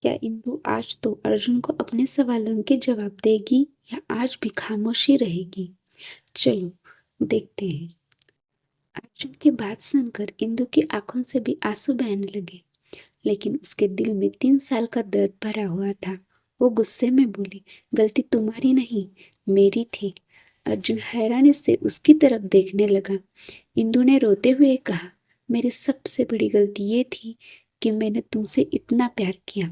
क्या इंदु आज तो अर्जुन को अपने सवालों के जवाब देगी या आज भी खामोशी रहेगी? चलो देखते हैं। अर्जुन की बात सुनकर इंदु की आंखों से भी आंसू बहने लगे, लेकिन उसके दिल में 3 साल का दर्द भरा हुआ था। वो गुस्से में बोली, गलती तुम्हारी नहीं, मेरी थी। अर्जुन हैरानी से उसकी तरफ देखने लगा। इंदु ने रोते हुए कहा, मेरी सबसे बड़ी गलती ये थी कि मैंने तुमसे इतना प्यार किया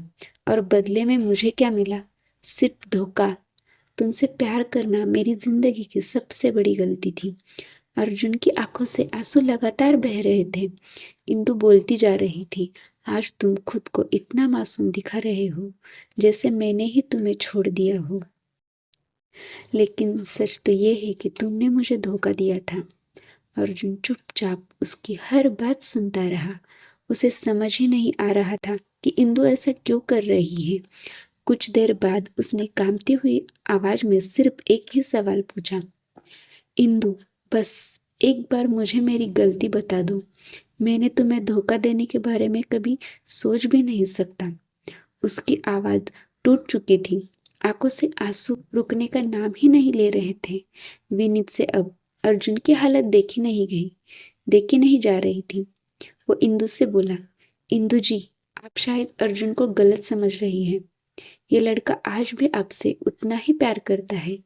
और बदले में मुझे क्या मिला? सिर्फ धोखा। तुमसे प्यार करना मेरी जिंदगी की सबसे बड़ी गलती थी। अर्जुन की आंखों से आंसू लगातार बह रहे थे। इंदु बोलती जा रही थी, आज तुम खुद को इतना मासूम दिखा रहे हो, जैसे मैंने ही तुम्हें छोड़ दिया हो। लेकिन सच तो ये है कि तुमने मुझे धोखा दिया था। अर्जुन चुपचाप उसकी हर बात सुनता रहा। उसे समझ ही नहीं आ रहा था कि इंदु ऐसा क्यों कर रही है। कुछ देर बाद उसने कांपती हुई आवाज में सिर्फ एक ही सवाल पूछा, इंदु, बस एक बार मुझे मेरी गलती बता दो। मैंने तुम्हें धोखा देने के बारे में कभी सोच भी नहीं सकता। उसकी आवाज टूट चुकी थी। आंखों से आंसू रुकने का नाम ही नहीं ले रहे थे। विनीत से अब अर्जुन की हालत देखी नहीं जा रही थी। वो इंदु से बोला, इंदु जी, आप शायद अर्जुन को गलत समझ रही हैं। ये लड़का आज भी आपसे उतना ही प्यार करता है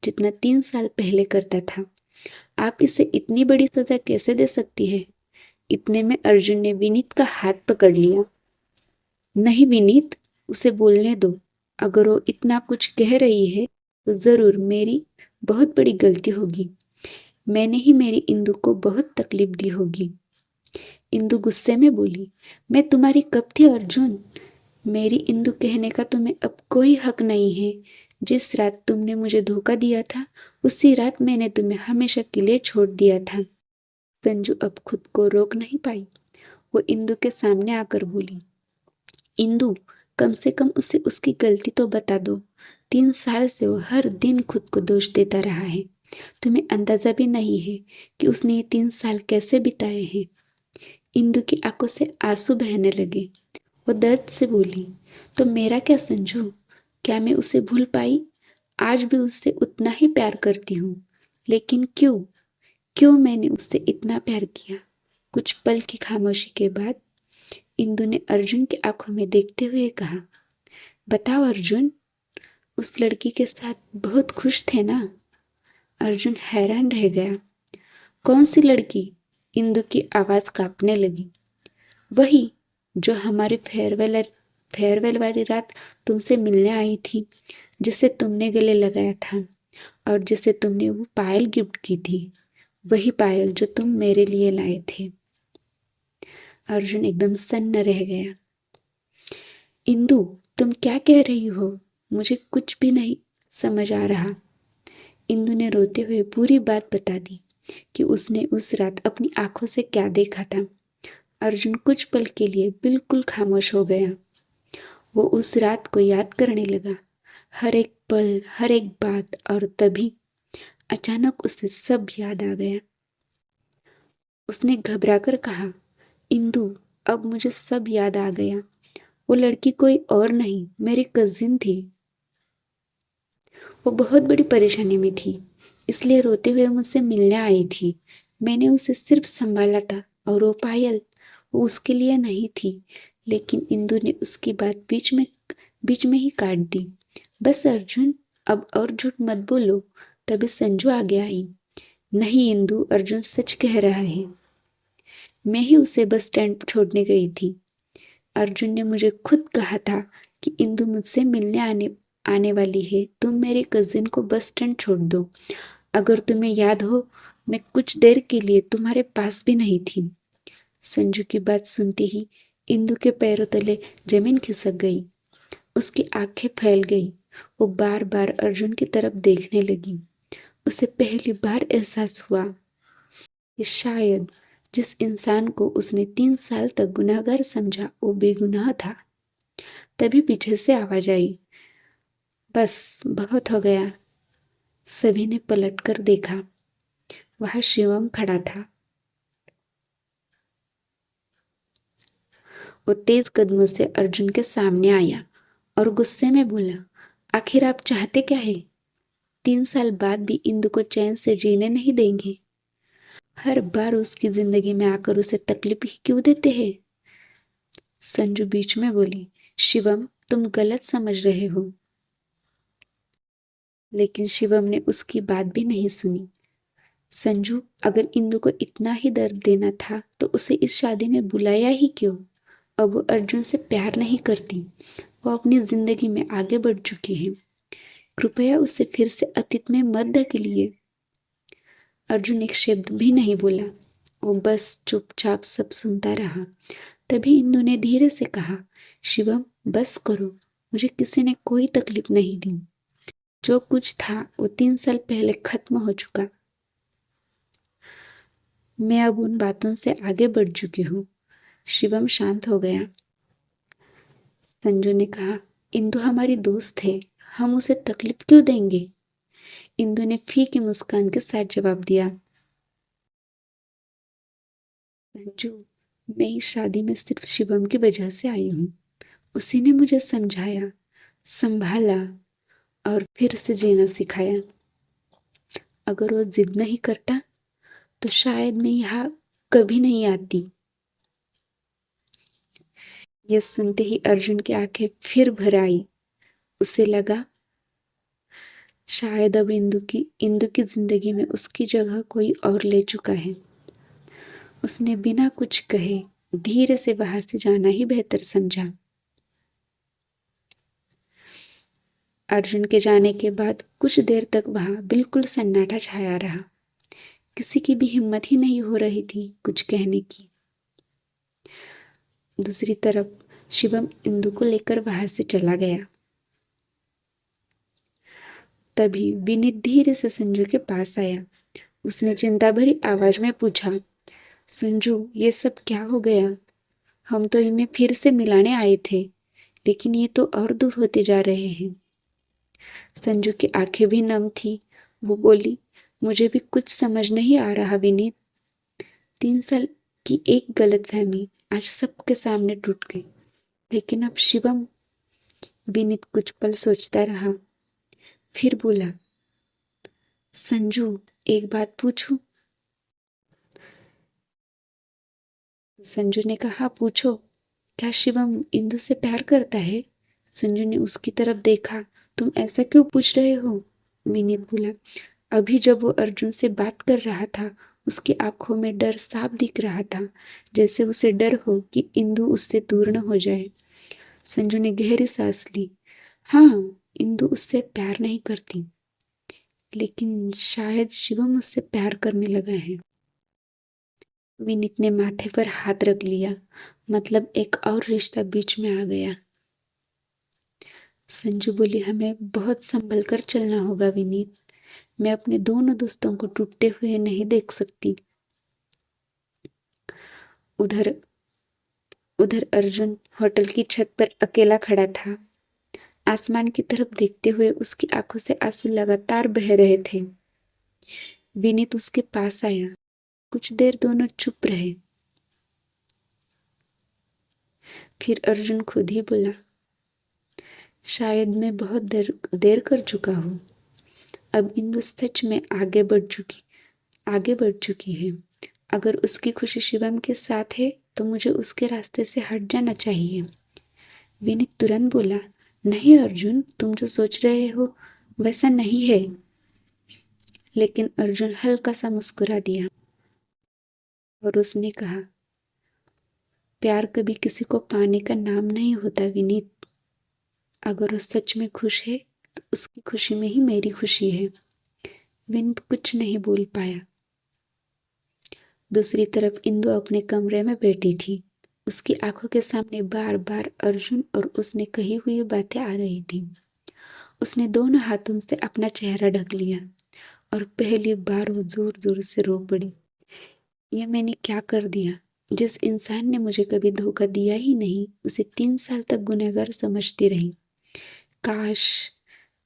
जितना 3 साल पहले करता था। आप इसे इतनी बड़ी सजा कैसे दे सकती है? इतने में अर्जुन ने विनीत का हाथ पकड़ लिया। नहीं विनीत, उसे बोलने दो। अगर वो इतना कुछ कह रही है तो जरूर मेरी बहुत बड़ी गलती होगी। मैंने ही मेरी इंदु को बहुत तकलीफ दी होगी। इंदु गुस्से में बोली, मैं तुम्हारी कब थी अर्जुन? मेरी इंदु कहने का तुम्हें अब कोई हक नहीं है। जिस रात तुमने मुझे धोखा दिया था, उसी रात मैंने तुम्हें हमेशा के लिए छोड़ दिया था। संजू अब खुद को रोक नहीं पाई। वो इंदु के सामने आकर बोली, इंदु, कम से कम उसे उसकी गलती तो बता दो। 3 साल से वो हर दिन खुद को दोष देता रहा है। तुम्हें अंदाजा भी नहीं है कि उसने ये 3 साल कैसे बिताए हैं। इंदु की आंखों से आंसू बहने लगे। वो दर्द से बोली, तो मेरा क्या संजू? क्या मैं उसे भूल पाई? आज भी उससे उतना ही प्यार करती हूँ, लेकिन क्यों मैंने उससे इतना प्यार किया? कुछ पल की खामोशी के बाद इंदु ने अर्जुन की आंखों में देखते हुए कहा, बताओ अर्जुन, उस लड़की के साथ बहुत खुश थे ना? अर्जुन हैरान रह गया। कौन सी लड़की? इंदु की आवाज कांपने लगी। वही जो हमारी फेयरवेल वाली रात तुमसे मिलने आई थी, जिसे तुमने गले लगाया था और जिसे तुमने वो पायल गिफ्ट की थी। वही पायल जो तुम मेरे लिए लाए थे। अर्जुन एकदम सन्न रह गया। इंदु, तुम क्या कह रही हो? मुझे कुछ भी नहीं समझ आ रहा। इंदु ने रोते हुए पूरी बात बता दी कि उसने उस रात अपनी आंखों से क्या देखा था। अर्जुन कुछ पल के लिए बिल्कुल खामोश हो गया। वो उस रात को याद करने लगा, हर एक पल, हर एक बात, और तभी अचानक उसे सब याद आ गया। उसने घबराकर कहा, इंदु, अब मुझे सब याद आ गया। वो लड़की कोई और नहीं, मेरी कजिन थी। वो बहुत बड़ी परेशानी में थी, इसलिए रोते हुए मुझसे मिलने आई थी। मैंने उसे सिर्फ संभाला था और वो पायल, वो उसके लिए नहीं थी। लेकिन इंदु ने उसकी बात बीच में ही काट दी। बस अर्जुन, अब और झूठ मत बोलो। तभी संजू आगे आई। नहीं इंदु, अर्जुन सच कह रहा है। मैं ही उसे बस स्टैंड छोड़ने गई थी। अर्जुन ने मुझे खुद कहा था कि इंदु मुझसे मिलने आने वाली है, तुम मेरे कजिन को बस स्टैंड छोड़ दो। अगर तुम्हें याद हो, मैं कुछ देर के लिए तुम्हारे पास भी नहीं थी। संजू की बात सुनते ही इंदु के पैरों तले जमीन खिसक गई। उसकी आंखें फैल गई। वो बार बार अर्जुन की तरफ देखने लगी। उसे पहली बार एहसास हुआ कि शायद जिस इंसान को उसने 3 साल तक गुनहगार समझा, वो बेगुनाह था। तभी पीछे से आवाज आई, बस बहुत हो गया। सभी ने पलटकर देखा। वहां शिवम खड़ा था। वो तेज कदमों से अर्जुन के सामने आया और गुस्से में बोला, आखिर आप चाहते क्या है? 3 साल बाद भी इंदु को चैन से जीने नहीं देंगे? हर बार उसकी जिंदगी में आकर उसे तकलीफ ही क्यों देते हैं? संजू बीच में बोली, शिवम तुम गलत समझ रहे हो। लेकिन शिवम ने उसकी बात भी नहीं सुनी। संजू, अगर इंदु को इतना ही दर्द देना था तो उसे इस शादी में बुलाया ही क्यों? अब वो अर्जुन से प्यार नहीं करती, वो अपनी जिंदगी में आगे बढ़ चुकी है। कृपया उसे फिर से अतीत में मत धकेलिए। अर्जुन एक शब्द भी नहीं बोला, वो बस चुपचाप सब सुनता रहा। तभी इंदु ने धीरे से कहा, शिवम बस करो, मुझे किसी ने कोई तकलीफ नहीं दी। जो कुछ था वो 3 साल पहले खत्म हो चुका। मैं अब उन बातों से आगे बढ़ चुकी हूँ। शिवम शांत हो गया। संजू ने कहा, इंदु हमारी दोस्त है, हम उसे तकलीफ क्यों देंगे? इंदु ने फीकी मुस्कान के साथ जवाब दिया, संजू, मैं इस शादी में सिर्फ शिवम की वजह से आई हूँ। उसी ने मुझे समझाया, संभाला और फिर से जीना सिखाया। अगर वो जिद नहीं करता तो शायद मैं यहाँ कभी नहीं आती। यह सुनते ही अर्जुन की आंखें फिर भर आई। उसे लगा शायद अब इंदु की जिंदगी में उसकी जगह कोई और ले चुका है। उसने बिना कुछ कहे धीरे से वहां से जाना ही बेहतर समझा। अर्जुन के जाने के बाद कुछ देर तक वहां बिल्कुल सन्नाटा छाया रहा। किसी की भी हिम्मत ही नहीं हो रही थी कुछ कहने की। दूसरी तरफ शिवम इंदु को लेकर वहां से चला गया। तभी विनीत धीरे से संजू के पास आया। उसने चिंता भरी आवाज में पूछा, संजू ये सब क्या हो गया? हम तो इन्हें फिर से मिलाने आए थे, लेकिन ये तो और दूर होते जा रहे हैं। संजू की आंखें भी नम थी। वो बोली, मुझे भी कुछ समझ नहीं आ रहा विनीत। 3 साल की एक गलतफहमी आज सबके सामने टूट गई। लेकिन अब शिवम। विनीत कुछ पल सोचता रहा, फिर बोला, संजू एक बात पूछूं? संजू ने कहा, पूछो। क्या शिवम इंदु से प्यार करता है? संजू ने उसकी तरफ देखा। तुम ऐसा क्यों पूछ रहे हो? विनीत बोला, अभी जब वो अर्जुन से बात कर रहा था उसकी आंखों में डर साफ दिख रहा था, जैसे उसे डर हो कि इंदु उससे दूर न हो जाए। संजू ने गहरी सांस ली। हाँ, इंदु उससे प्यार नहीं करती, लेकिन शायद शिवम उससे प्यार करने लगा है। विनीत ने माथे पर हाथ रख लिया, मतलब एक और रिश्ता बीच में आ गया। संजू बोली, हमें बहुत संभल कर चलना होगा विनीत। मैं अपने दोनों दोस्तों को टूटते हुए नहीं देख सकती। उधर उधर अर्जुन होटल की छत पर अकेला खड़ा था। आसमान की तरफ देखते हुए उसकी आंखों से आंसू लगातार बह रहे थे। विनीत उसके पास आया। कुछ देर दोनों चुप रहे। फिर अर्जुन खुद ही बोला, शायद मैं बहुत देर कर चुका हूँ। अब इंदु सच में आगे बढ़ चुकी है। अगर उसकी खुशी शिवम के साथ है तो मुझे उसके रास्ते से हट जाना चाहिए। विनीत तुरंत बोला, नहीं अर्जुन, तुम जो सोच रहे हो वैसा नहीं है। लेकिन अर्जुन हल्का सा मुस्कुरा दिया और उसने कहा, प्यार कभी किसी को पाने का नाम नहीं होता विनीत। अगर वो सच में खुश है तो उसकी खुशी में ही मेरी खुशी है। विनीत कुछ नहीं बोल पाया। दूसरी तरफ इंदु अपने कमरे में बैठी थी। उसकी आंखों के सामने बार बार अर्जुन और उसने कही हुई बातें आ रही थी। उसने दोनों हाथों से अपना चेहरा ढक लिया और पहली बार वो जोर जोर से रो पड़ी। यह मैंने क्या कर दिया? जिस इंसान ने मुझे कभी धोखा दिया ही नहीं, उसे 3 साल तक गुनहगार समझती रही। काश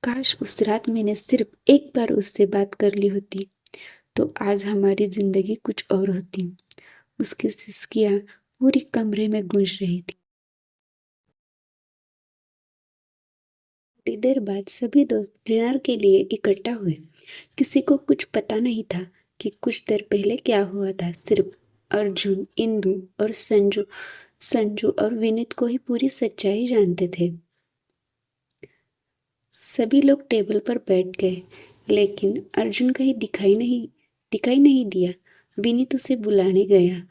काश उस रात मैंने सिर्फ एक बार उससे बात कर ली होती तो आज हमारी जिंदगी कुछ और होती। उसकी सिसकियां पूरी कमरे में गूंज रही थी। थोड़ी देर बाद सभी दोस्त डिनर के लिए इकट्ठा हुए। किसी को कुछ पता नहीं था कि कुछ देर पहले क्या हुआ था। सिर्फ अर्जुन, इंदु और संजू संजू और विनीत को ही पूरी सच्चाई जानते थे। सभी लोग टेबल पर बैठ गए, लेकिन अर्जुन कहीं दिखाई नहीं दिया। विनीत उसे बुलाने गया।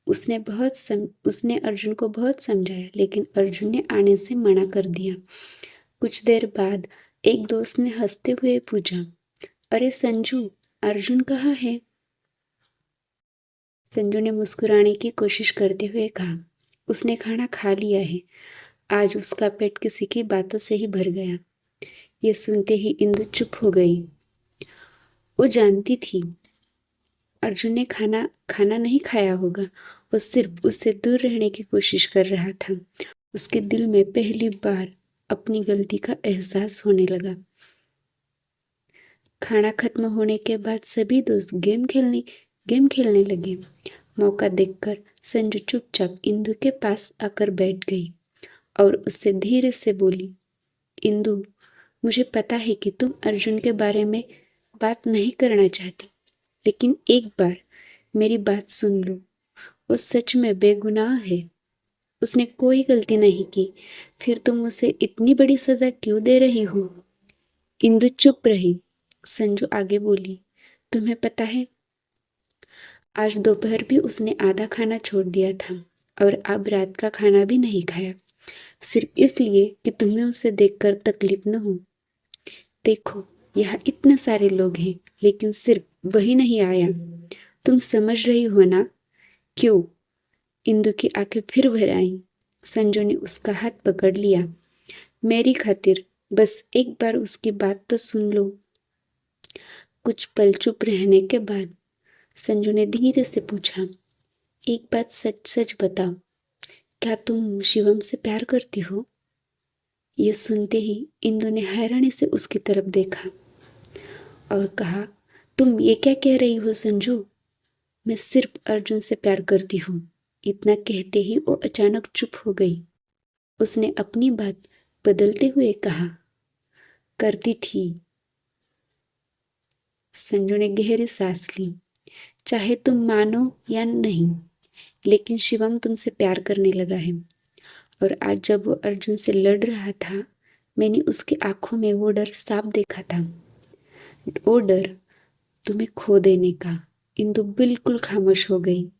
उसने अर्जुन को बहुत समझाया, लेकिन अर्जुन ने आने से मना कर दिया। कुछ देर बाद एक दोस्त ने हंसते हुए पूछा, अरे संजू, अर्जुन कहाँ है? संजू ने मुस्कुराने की कोशिश करते हुए कहा, उसने खाना खा लिया है। आज उसका पेट किसी की बातों से ही भर गया। ये सुनते ही इंदु चुप हो गई। वो जानती थी अर्जुन ने खाना नहीं खाया होगा। वो सिर्फ उससे दूर रहने की कोशिश कर रहा था। उसके दिल में पहली बार अपनी गलती का एहसास होने लगा। खाना खत्म होने के बाद सभी दोस्त गेम खेलने लगे। मौका देखकर संजू चुपचाप इंदु के पास आकर बैठ गई और उससे धीरे से बोली, इंदु, मुझे पता है कि तुम अर्जुन के बारे में बात नहीं करना चाहती, लेकिन एक बार मेरी बात सुन लो। वो सच में बेगुनाह है। उसने कोई गलती नहीं की। फिर तुम उसे इतनी बड़ी सजा क्यों दे रही हो? इंदु चुप रही। संजू आगे बोली, तुम्हें पता है, आज दोपहर भी उसने आधा खाना छोड़ दिया था और अब रात का खाना भी नहीं खाया, सिर्फ इसलिए कि तुम्हें उसे देखकर तकलीफ न हो। देखो, यहाँ इतने सारे लोग हैं, लेकिन सिर्फ वही नहीं आया। तुम समझ रही हो ना? क्यों? इंदु की आंखें फिर भर आईं। संजू ने उसका हाथ पकड़ लिया। मेरी खातिर बस एक बार उसकी बात तो सुन लो। कुछ पल चुप रहने के बाद संजू ने धीरे से पूछा, एक बात सच सच बताओ, क्या तुम शिवम से प्यार करती हो? ये सुनते ही इंदु ने हैरानी से उसकी तरफ देखा और कहा, तुम ये क्या कह रही हो संजू? मैं सिर्फ अर्जुन से प्यार करती हूँ। इतना कहते ही वो अचानक चुप हो गई। उसने अपनी बात बदलते हुए कहा, करती थी। संजू ने गहरी सांस ली। चाहे तुम मानो या नहीं, लेकिन शिवम तुमसे प्यार करने लगा है। और आज जब वो अर्जुन से लड़ रहा था, मैंने उसकी आंखों में वो डर साफ देखा था। वो डर तुम्हें खो देने का। इंदु बिल्कुल खामोश हो गई।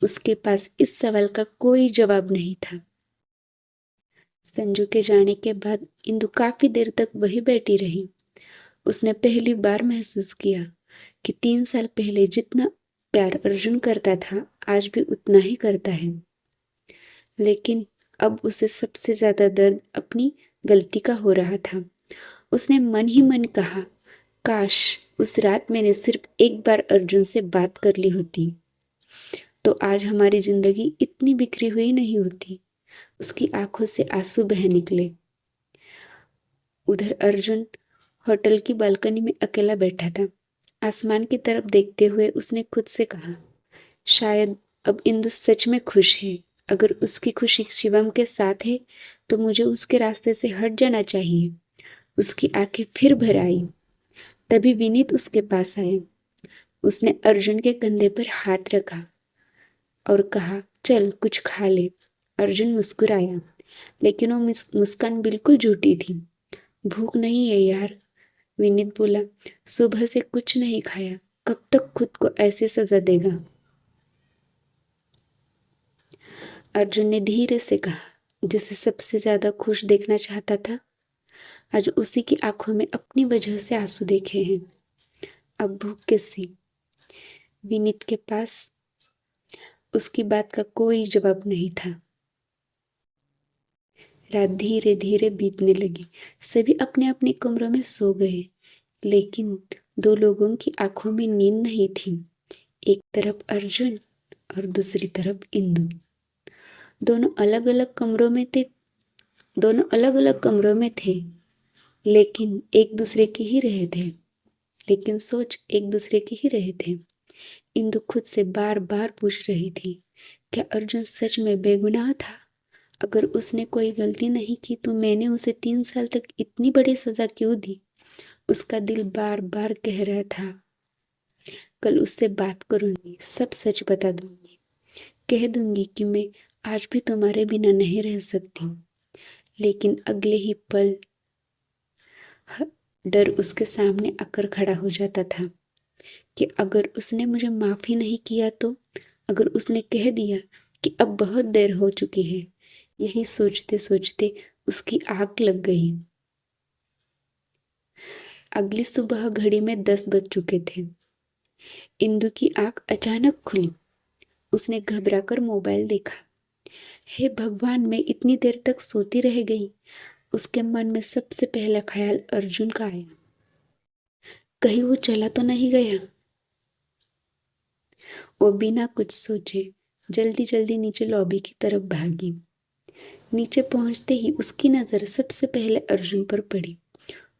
उसके पास इस सवाल का कोई जवाब नहीं था। संजू के जाने के बाद इंदु काफी देर तक वही बैठी रही। उसने पहली बार महसूस किया कि 3 साल पहले जितना प्यार अर्जुन करता था, आज भी उतना ही करता है। लेकिन अब उसे सबसे ज्यादा दर्द अपनी गलती का हो रहा था। उसने मन ही मन कहा, काश उस रात मैंने सिर्फ एक बार अर्जुन से बात कर ली होती, तो आज हमारी जिंदगी इतनी बिखरी हुई नहीं होती। उसकी आंखों से आंसू बह निकले। उधर अर्जुन होटल की बालकनी में अकेला बैठा था। आसमान की तरफ देखते हुए उसने खुद से कहा, शायद अब इंदु सच में खुश है। अगर उसकी खुशी शिवम के साथ है, तो मुझे उसके रास्ते से हट जाना चाहिए। उसकी आंखें फिर भर आई। तभी विनीत उसके पास आया। उसने अर्जुन के कंधे पर हाथ रखा और कहा, चल कुछ खा ले। अर्जुन मुस्कुराया, लेकिन वो मुस्कान बिल्कुल झूठी थी। भूख नहीं है यार, विनीत बोला। सुबह से कुछ नहीं खाया, कब तक खुद को ऐसे सजा देगा? अर्जुन ने धीरे से कहा, जिसे सबसे ज्यादा खुश देखना चाहता था, आज उसी की आंखों में अपनी वजह से आंसू देखे हैं। अब भूख किसी? विनीत के पास उसकी बात का कोई जवाब नहीं था। रात धीरे धीरे बीतने लगी। सभी अपने अपने कमरों में सो गए, लेकिन दो लोगों की आंखों में नींद नहीं थी। एक तरफ अर्जुन और दूसरी तरफ इंदु। दोनों अलग अलग कमरों में थे, लेकिन एक दूसरे के ही रहे थे। लेकिन सोच एक दूसरे के ही रहे थे। इंदु खुद से बार बार पूछ रही थी, क्या अर्जुन सच में बेगुनाह था? अगर उसने कोई गलती नहीं की तो मैंने उसे 3 साल तक इतनी बड़ी सजा क्यों दी? उसका दिल बार बार कह रहा था, कल उससे बात करूंगी, सब सच बता दूंगी, कह दूंगी कि मैं आज भी तुम्हारे बिना नहीं रह सकती। लेकिन अगले ही पल डर उसके सामने आकर खड़ा हो जाता था कि अगर उसने मुझे माफ़ी नहीं किया तो, अगर उसने कह दिया कि अब बहुत देर हो चुकी है। यही सोचते सोचते उसकी आँख लग गई। अगली सुबह घड़ी में 10 बज चुके थे। इंदु की आँख अचानक खुली। उसने घबराकर मोबाइल देखा। हे भगवान, मैं इतनी देर तक सोती रह गई। उसके मन में सबसे पहला ख्याल अर्जुन का आया। कहीं वो चला तो नहीं गया? वो बिना कुछ सोचे जल्दी जल्दी नीचे लॉबी की तरफ भागी। नीचे पहुंचते ही उसकी नज़र सबसे पहले अर्जुन पर पड़ी।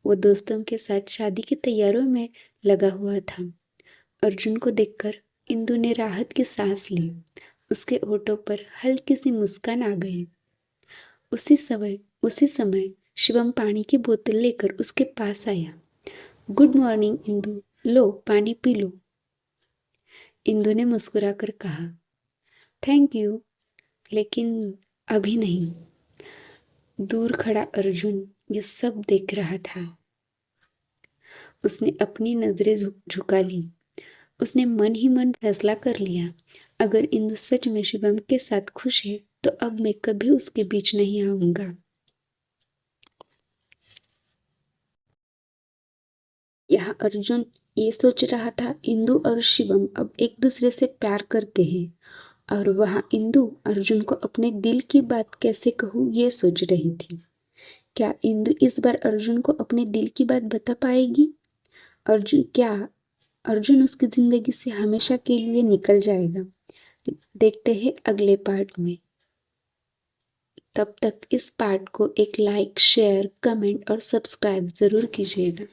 वो दोस्तों के साथ शादी की तैयारियों में लगा हुआ था। अर्जुन को देखकर इंदु ने राहत की सांस ली। उसके होठों पर हल्की सी मुस्कान आ गई। उसी समय शिवम पानी की बोतल लेकर उसके पास आया। गुड मॉर्निंग इंदु, लो पानी पी लो। इंदु ने मुस्कुराकर कहा, थैंक यू, लेकिन अभी नहीं। दूर खड़ा अर्जुन ये सब देख रहा था। उसने अपनी नजरें झुका ली। उसने मन ही मन फैसला कर लिया, अगर इंदु सच में शिवम के साथ खुश है तो अब मैं कभी उसके बीच नहीं आऊंगा। यहाँ अर्जुन ये सोच रहा था, इंदु और शिवम अब एक दूसरे से प्यार करते हैं, और वहाँ इंदु अर्जुन को अपने दिल की बात कैसे कहूँ ये सोच रही थी। क्या इंदु इस बार अर्जुन को अपने दिल की बात बता पाएगी? अर्जुन उसकी जिंदगी से हमेशा के लिए निकल जाएगा? देखते हैं अगले पार्ट में। तब तक इस पार्ट को एक लाइक, शेयर, कमेंट और सब्सक्राइब जरूर कीजिएगा।